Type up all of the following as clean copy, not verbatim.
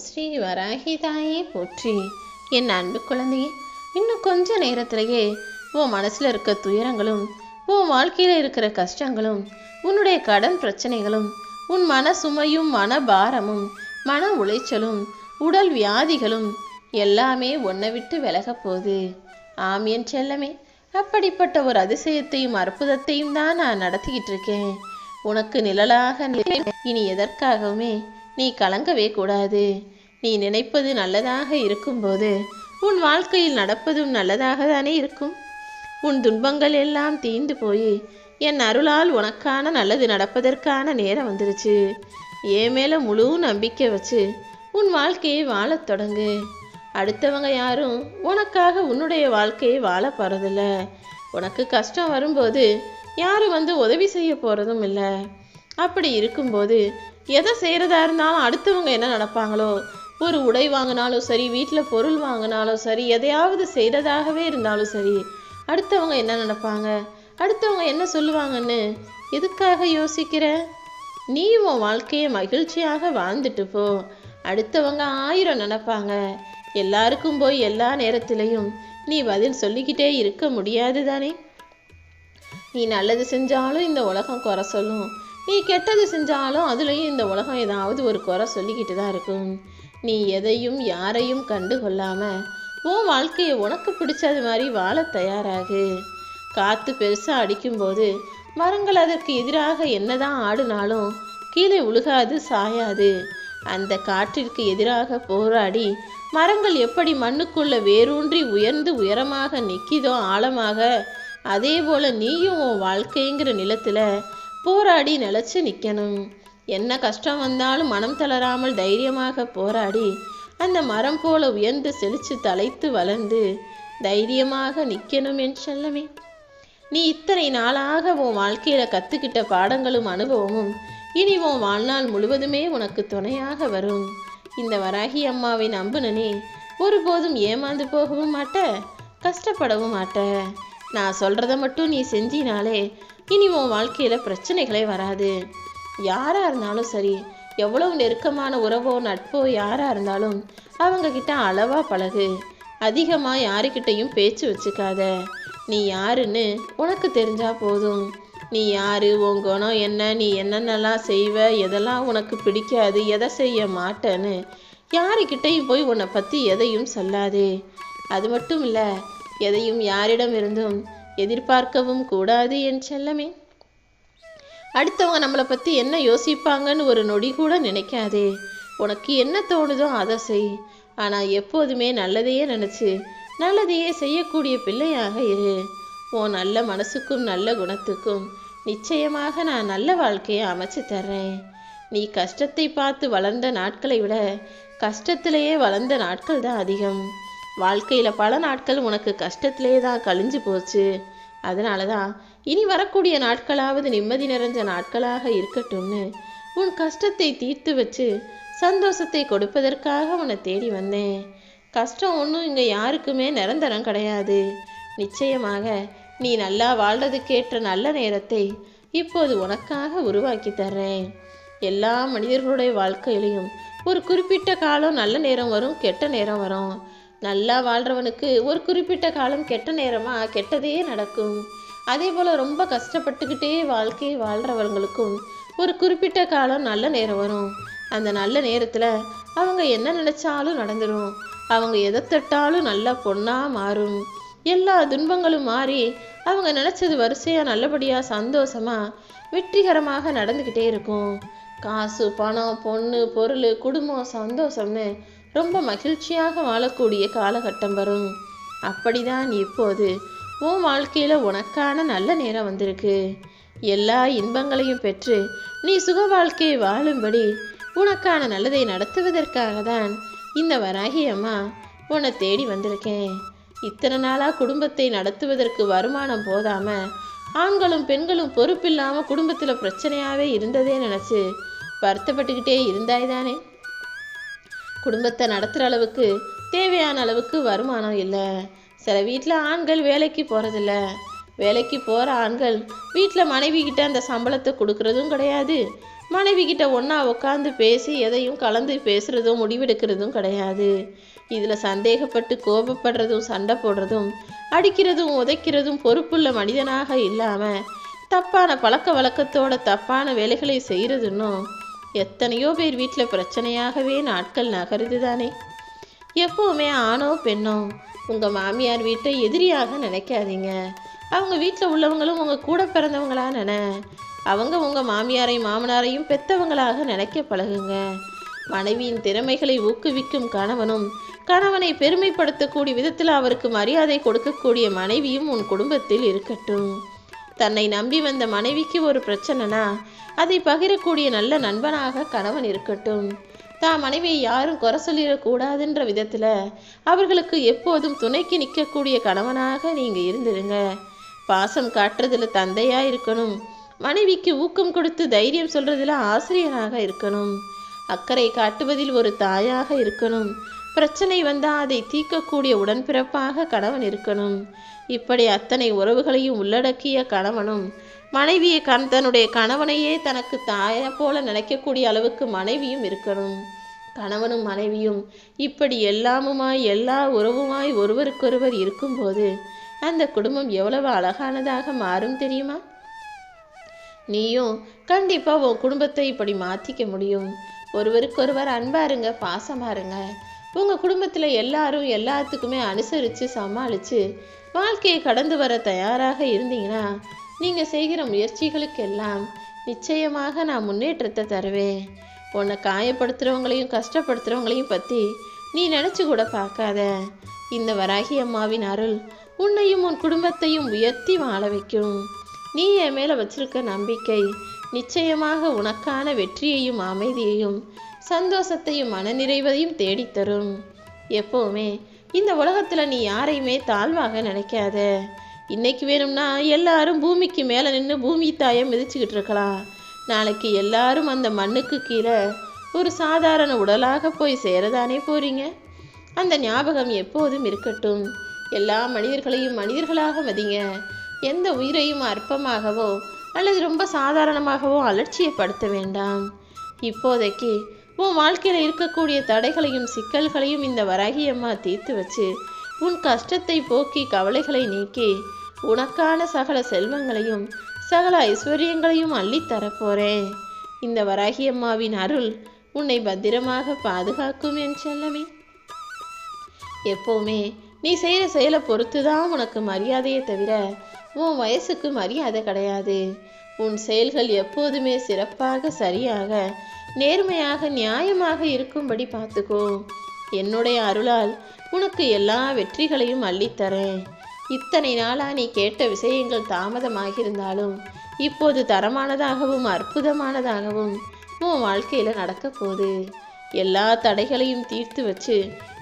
ஸ்ரீ வராகி தாயே போற்றி. என் அன்பு குழந்தையே, இன்னும் கொஞ்ச நேரத்திலேயே உன் மனசில் இருக்க துயரங்களும், உன் வாழ்க்கையில் இருக்கிற கஷ்டங்களும், உன்னுடைய கடன் பிரச்சனைகளும், உன் மன சுமையும் மன பாரமும் மன உளைச்சலும் உடல் வியாதிகளும் எல்லாமே உன்னை விட்டு விலக போகுது. ஆம் என் செல்லமே, அப்படிப்பட்ட ஒரு அதிசயத்தையும் அற்புதத்தையும் தான் நான் நடத்திக்கிட்டு இருக்கேன். உனக்கு நிழலாக இனி எதற்காகவுமே நீ கலங்கவே கூடாது. நீ நினைப்பது நல்லதாக இருக்கும்போது உன் வாழ்க்கையில் நடப்பதும் நல்லதாக தானே இருக்கும். உன் துன்பங்கள் எல்லாம் தீந்து போய் என் அருளால் உனக்கான நல்லது நடப்பதற்கான நேரம் வந்துருச்சு. என் மேலே முழு நம்பிக்கை வச்சு உன் வாழ்க்கையை வாழத் தொடங்கு. அடுத்தவங்க யாரும் உனக்காக உன்னுடைய வாழ்க்கையை வாழ போகிறதில்ல. உனக்கு கஷ்டம் வரும்போது யாரும் வந்து உதவி செய்ய போகிறதும் இல்லை. அப்படி இருக்கும்போது எதை செய்கிறதா இருந்தாலும் அடுத்தவங்க என்ன நடப்பாங்களோ, ஒரு உடை வாங்கினாலும் சரி, வீட்டில் பொருள் வாங்கினாலும் சரி, எதையாவது செய்கிறதாகவே இருந்தாலும் சரி, அடுத்தவங்க என்ன நினைப்பாங்க, அடுத்தவங்க என்ன சொல்லுவாங்கன்னு எதுக்காக யோசிக்கிற? நீ உன் வாழ்க்கையை மகிழ்ச்சியாக வாழ்ந்துட்டு போ. அடுத்தவங்க 1000 நினைப்பாங்க. எல்லாருக்கும் போய் எல்லா நேரத்திலையும் நீ பதில் சொல்லிக்கிட்டே இருக்க முடியாது தானே. நீ நல்லது செஞ்சாலும் இந்த உலகம் குறை சொல்லும், நீ கெட்டது செஞ்சாலும் அதுலேயும் இந்த உலகம் ஏதாவது ஒரு குறை சொல்லிக்கிட்டு தான் இருக்கும். நீ எதையும் யாரையும் கண்டு கொள்ளாமல் உன் வாழ்க்கையை உனக்கு பிடிச்சது மாதிரி வாழ தயாராகு. காற்று பெருசாக அடிக்கும்போது மரங்கள் அதற்கு எதிராக என்னதான் ஆடினாலும் கீழே உழுகாது, சாயாது. அந்த காற்றிற்கு எதிராக போராடி மரங்கள் எப்படி மண்ணுக்குள்ள வேரூன்றி உயர்ந்து உயரமாக நிற்கிதோ ஆழமாக, அதே போல் நீயும் உன் வாழ்க்கைங்கிற நிலத்தில் போராடி நிலச்சி நிற்கணும். என்ன கஷ்டம் வந்தாலும் மனம் தளராமல் தைரியமாக போராடி அந்த மரம் போல உயர்ந்து செழித்து தலைத்து வளர்ந்து தைரியமாக நிற்கணும் என் செல்லமே. நீ இத்தனை நாளாக உன் வாழ்க்கையில் கற்றுக்கிட்ட பாடங்களும் அனுபவமும் இனி உன் வாழ்நாள் முழுவதுமே உனக்கு துணையாக வரும். இந்த வராகி அம்மாவை நம்புனனே, ஒருபோதும் ஏமாந்து போகவும் மாட்ட, கஷ்டப்படவும் மாட்ட. நான் சொல்கிறத மட்டும் நீ செஞ்சினாலே இனி உன் வாழ்க்கையில் பிரச்சனைகளே வராது. யாராக இருந்தாலும் சரி, எவ்வளவு நெருக்கமான உறவோ நட்போ யாராக இருந்தாலும் அவங்கக்கிட்ட அளவாக பழகு. அதிகமாக யாருக்கிட்டையும் பேச்சு வச்சுக்காத. நீ யாருன்னு உனக்கு தெரிஞ்சா போதும். நீ யாரு, உன் குணம் என்ன, நீ என்னென்னலாம் செய்வ, எதெல்லாம் உனக்கு பிடிக்காது, எதை செய்ய மாட்டேன்னு யாருக்கிட்டையும் போய் உன்னை பற்றி எதையும் சொல்லாதே. அது மட்டும் இல்லை, எதையும் யாரிடம் இருந்தும் எதிர்பார்க்கவும் கூடாது என் செல்லமே. அடுத்தவங்க நம்மளை பற்றி என்ன யோசிப்பாங்கன்னு ஒரு நொடி கூட நினைக்காதே. உனக்கு என்ன தோணுதோ அதை செய். ஆனால் எப்போதுமே நல்லதையே நினச்சி நல்லதையே செய்யக்கூடிய பிள்ளையாக இரு. உன் நல்ல மனசுக்கும் நல்ல குணத்துக்கும் நிச்சயமாக நான் நல்ல வாழ்க்கையை அமைச்சு தர்றேன். நீ கஷ்டத்தை பார்த்து வளர்ந்த நாட்களை விட கஷ்டத்திலேயே வளர்ந்த நாட்கள் தான் அதிகம். வாழ்க்கையில் பல நாட்கள் உனக்கு கஷ்டத்திலே தான் கழிஞ்சு போச்சு. அதனால தான் இனி வரக்கூடிய நாட்களாவது நிம்மதி நிறைஞ்ச நாட்களாக இருக்கட்டும்னு உன் கஷ்டத்தை தீர்த்து வச்சு சந்தோஷத்தை கொடுப்பதற்காக உன்னை தேடி வந்தேன். கஷ்டம் ஒன்றும் இங்கே யாருக்குமே நிரந்தரம் கிடையாது. நிச்சயமாக நீ நல்லா வாழ்றதுக்கேற்ற நல்ல நேரத்தை இப்போது உனக்காக உருவாக்கி தர்றேன். எல்லா மனிதர்களுடைய வாழ்க்கையிலையும் ஒரு குறிப்பிட்ட காலம் நல்ல நேரம் வரும், கெட்ட நேரம் வரும். நல்லா வாழ்கிறவனுக்கு ஒரு குறிப்பிட்ட காலம் கெட்ட நேரமாக கெட்டதே நடக்கும். அதே போல் ரொம்ப கஷ்டப்பட்டுக்கிட்டே வாழ்க்கையை வாழ்கிறவங்களுக்கும் ஒரு குறிப்பிட்ட காலம் நல்ல நேரம் வரும். அந்த நல்ல நேரத்தில் அவங்க என்ன நினச்சாலும் நடந்துடும். அவங்க எதை தொட்டாலும் நல்ல பொண்ணாக மாறும். எல்லா துன்பங்களும் மாறி அவங்க நினச்சது வரிசையாக நல்லபடியாக சந்தோஷமாக வெற்றிகரமாக நடந்துக்கிட்டே இருக்கும். காசு, பணம், பொண்ணு, பொருள், குடும்பம், சந்தோஷம்னு ரொம்ப மகிழ்ச்சியாக வாழக்கூடிய காலகட்டம் வரும். அப்படிதான் இப்போது உன் வாழ்க்கையில் உனக்கான நல்ல நேரம் வந்திருக்கு. எல்லா இன்பங்களையும் பெற்று நீ சுக வாழ்க்கையை வாழும்படி உனக்கான நல்லதை நடத்துவதற்காக தான் இந்த வராகி அம்மா உன்னை தேடி வந்திருக்கேன். இத்தனை நாளாக குடும்பத்தை நடத்துவதற்கு வருமானம் போதாமல் ஆண்களும் பெண்களும் பொறுப்பில்லாமல் குடும்பத்தில் பிரச்சனையாகவே இருந்ததே நினச்சி வருத்தப்பட்டுக்கிட்டே இருந்தாய்தானே. குடும்பத்தை நடத்துகிற அளவுக்கு தேவையான அளவுக்கு வருமானம் இல்லை. சில வீட்டில் ஆண்கள் வேலைக்கு போகிறதில்ல. வேலைக்கு போகிற ஆண்கள் வீட்டில் மனைவி கிட்ட அந்த சம்பளத்தை கொடுக்கறதும் கிடையாது. மனைவி கிட்ட ஒன்றா உட்காந்து பேசி எதையும் கலந்து பேசுகிறதும் முடிவெடுக்கிறதும் கிடையாது. இதில் சந்தேகப்பட்டு கோபப்படுறதும் சண்டை போடுறதும் அடிக்கிறதும் உதைக்கிறதும் பொறுப்புள்ள மனிதனாக இல்லாமல் தப்பான பழக்க வழக்கத்தோட தப்பான வேலைகளை செய்கிறதுன்னும் எத்தனையோ பேர் வீட்டில் பிரச்சனையாகவே நாட்கள் நகருது தானே. எப்போவுமே ஆணோ பெண்ணோ உங்கள் மாமியார் வீட்டை எதிரியாக நினைக்காதீங்க. அவங்க வீட்டில் உள்ளவங்களும் உங்கள் கூட பிறந்தவங்களா அவங்க உங்கள் மாமியாரையும் மாமனாரையும் பெற்றவங்களாக நினைக்க பழகுங்க. மனைவியின் திறமைகளை ஊக்குவிக்கும் கணவனும் கணவனை பெருமைப்படுத்தக்கூடிய விதத்தில் அவருக்கு மரியாதை கொடுக்கக்கூடிய மனைவியும் உன் குடும்பத்தில் இருக்கட்டும். தன்னை நம்பி வந்த மனைவிக்கு ஒரு பிரச்சனைனா அதை பகிரக்கூடிய நல்ல நண்பனாக கணவன் இருக்கட்டும். தான் மனைவியை யாரும் குறை சொல்லிடக்கூடாதுன்ற விதத்தில் அவர்களுக்கு எப்போதும் துணைக்கு நிற்கக்கூடிய கணவனாக நீங்கள் இருந்துடுங்க. பாசம் காட்டுறதுல தந்தையாக இருக்கணும். மனைவிக்கு ஊக்கம் கொடுத்து தைரியம் சொல்றதுல ஆசிரியராக இருக்கணும். அக்கறை காட்டுவதில் ஒரு தாயாக இருக்கணும். பிரச்சனை வந்தால் அதை தீர்க்கக்கூடிய உடன்பிறப்பாக கணவன் இருக்கணும். இப்படி அத்தனை உறவுகளையும் உள்ளடக்கிய கணவனும் மனைவியை தன்னுடைய கணவனையே தனக்கு தாயை போல நினைக்கக்கூடிய அளவுக்கு மனைவியும் இருக்கணும். கணவனும் மனைவியும் இப்படி எல்லாமுமாய் எல்லா உறவுமாய் ஒருவருக்கொருவர் இருக்கும்போது அந்த குடும்பம் எவ்வளவு அழகானதாக மாறும் தெரியுமா? நீயும் கண்டிப்பாக உன் குடும்பத்தை இப்படி மாற்றிக்க முடியும். ஒருவருக்கொருவர் அன்பாருங்க, பாசமாருங்க. உங்கள் குடும்பத்தில் எல்லாரும் எல்லாத்துக்குமே அனுசரித்து சமாளித்து வாழ்க்கையை கடந்து வர தயாராக இருந்தீங்கன்னா நீங்கள் செய்கிற முயற்சிகளுக்கெல்லாம் நிச்சயமாக நான் முன்னேற்றத்தை தருவேன். உன்னை காயப்படுத்துகிறவங்களையும் கஷ்டப்படுத்துகிறவங்களையும் பற்றி நீ நினச்சி கூட பார்க்காத. இந்த வராகி அம்மாவின் அருள் உன்னையும் உன் குடும்பத்தையும் உயர்த்தி வாழ வைக்கும். நீ என் மேலே வச்சிருக்க நம்பிக்கை நிச்சயமாக உனக்கான வெற்றியையும் அமைதியையும் சந்தோஷத்தையும் மனநிறைவையும் தேடித்தரும். எப்போவுமே இந்த உலகத்தில் நீ யாரையுமே தாழ்வாக நினைக்காத. இன்னைக்கு வேணும்னா எல்லாரும் பூமிக்கு மேலே நின்று பூமி தாயை மிதிச்சுக்கிட்டு இருக்கலாம். நாளைக்கு எல்லாரும் அந்த மண்ணுக்கு கீழே ஒரு சாதாரண உடலாக போய் சேரதானே போறீங்க. அந்த ஞாபகம் எப்போதும் இருக்கட்டும். எல்லா மனிதர்களையும் மனிதர்களாக மதிங்க. எந்த உயிரையும் அற்பமாகவோ அல்லது ரொம்ப சாதாரணமாகவோ அலட்சியப்படுத்த வேண்டாம். இப்போதைக்கு உன் வாழ்க்கையில் இருக்கக்கூடிய தடைகளையும் சிக்கல்களையும் இந்த வராகி அம்மா தீர்த்து வச்சு உன் கஷ்டத்தை போக்கி கவலைகளை நீக்கி உனக்கான சகல செல்வங்களையும் சகல ஐஸ்வர்யங்களையும் அள்ளித்தரப்போறேன். இந்த வராகி அம்மாவின் அருள் உன்னை பத்திரமாக பாதுகாக்கும் என் செல்லமே. எப்போவுமே நீ செய்கிற செயலை பொறுத்து தான் உனக்கு மரியாதையை தவிர உன் வயசுக்கு மரியாதை கிடையாது. உன் செயல்கள் எப்போதுமே சிறப்பாக சரியாக நேர்மையாக நியாயமாக இருக்கும்படி பார்த்துக்கோ. என்னுடைய அருளால் உனக்கு எல்லா வெற்றிகளையும் அள்ளித்தரேன். இத்தனை நாளா நீ கேட்ட விஷயங்கள் தாமதமாகியிருந்தாலும் இப்போது தரமானதாகவும் அற்புதமானதாகவும் உன் வாழ்க்கையில் நடக்க போகுது. எல்லா தடைகளையும் தீர்த்து வச்சு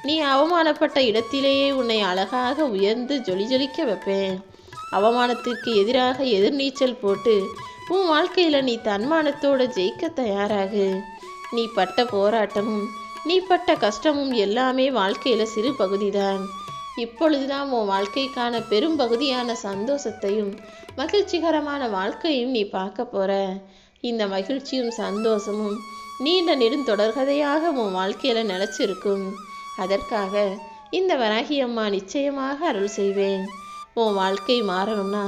நீ அவமானப்பட்ட இடத்திலேயே உன்னை அழகாக உயர்ந்து ஜொலிக்க வைப்பேன். அவமானத்திற்கு எதிராக எதிர்நீச்சல் போட்டு உன் வாழ்க்கையில் நீ தன்மானத்தோடு ஜெயிக்க தயாராகு. நீ பட்ட போராட்டமும் நீ பட்ட கஷ்டமும் எல்லாமே வாழ்க்கையில் சிறு பகுதிதான். இப்பொழுதுதான் உன் வாழ்க்கைக்கான பெரும் பகுதியான சந்தோஷத்தையும் மகிழ்ச்சிகரமான வாழ்க்கையும் நீ பார்க்க போற. இந்த மகிழ்ச்சியும் சந்தோஷமும் நீண்ட நெடுந்தொடர்கதையாக உன் வாழ்க்கையில் நிலச்சிருக்கும். அதற்காக இந்த வராகி அம்மா நிச்சயமாக அருள் செய்வேன். உன் வாழ்க்கை மாறணும்னா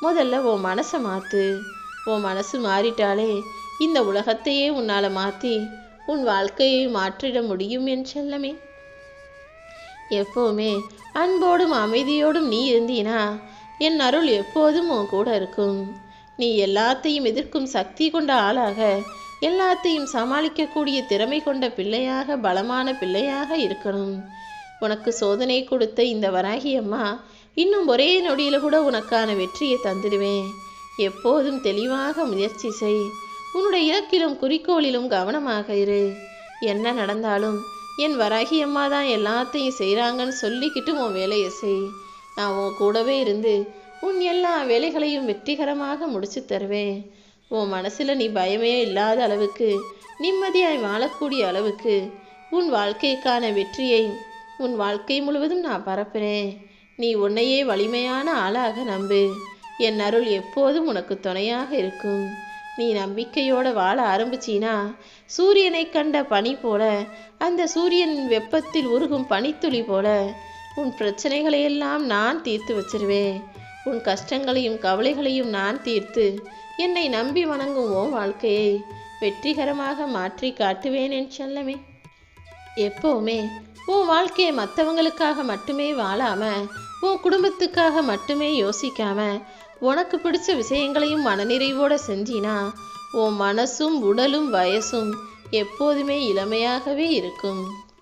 முதல்ல உன் மனசை மாற்று. உன் மனசு மாறிட்டாலே இந்த உலகத்தையே உன்னால் மாற்றி உன் வாழ்க்கையை மாற்றிட முடியும் என் செல்லமே. எப்போவுமே அன்போடும் அமைதியோடும் நீ இருந்தீனா என் அருள் எப்போதும் உன் கூட இருக்கும். நீ எல்லாத்தையும் எதிர்க்கும் சக்தி கொண்ட ஆளாக, எல்லாத்தையும் சமாளிக்கக்கூடிய திறமை கொண்ட பிள்ளையாக, பலமான பிள்ளையாக இருக்கணும். உனக்கு சோதனை கொடுத்த இந்த வராகி அம்மா இன்னும் ஒரே நொடியில் கூட உனக்கான வெற்றியை தந்துடுவேன். எப்போதும் தெளிவாக முயற்சி செய். உன்னுடைய இலக்கிலும் குறிக்கோளிலும் கவனமாக இரு. என்ன நடந்தாலும் என் வராகி அம்மா தான் எல்லாத்தையும் செய்கிறாங்கன்னு சொல்லிக்கிட்டு உன் வேலையை செய். நான் உன் கூடவே இருந்து உன் எல்லா வேலைகளையும் வெற்றிகரமாக முடிச்சு தருவேன். உன் மனசில் நீ பயமே இல்லாத அளவுக்கு, நிம்மதியாய் வாழக்கூடிய அளவுக்கு உன் வாழ்க்கைக்கான வெற்றியை உன் வாழ்க்கை முழுவதும் நான் பரப்புகிறேன். நீ உன்னையே வலிமையான ஆளாக நம்பு. என் அருள் எப்போதும் உனக்கு துணையாக இருக்கும். நீ நம்பிக்கையோடு வாழ ஆரம்பிச்சினா சூரியனை கண்ட பனி போல, அந்த சூரியனின் வெப்பத்தில் உருகும் பனித்துளி போல உன் பிரச்சனைகளையெல்லாம் நான் தீர்த்து வச்சிருவேன். உன் கஷ்டங்களையும் கவலைகளையும் நான் தீர்த்து என்னை நம்பி வணங்கும் உன் வாழ்க்கையை வெற்றிகரமாக மாற்றி காட்டுவேன் என் செல்லமே. எப்போவுமே உன் வாழ்க்கையை மற்றவங்களுக்காக மட்டுமே வாழாம, உன் குடும்பத்துக்காக மட்டுமே யோசிக்காம, உனக்கு பிடிச்ச விஷயங்களையும் மனநிறைவோடு செஞ்சினா உன் மனசும் உடலும் வயசும் எப்போதுமே இளமையாகவே இருக்கும்.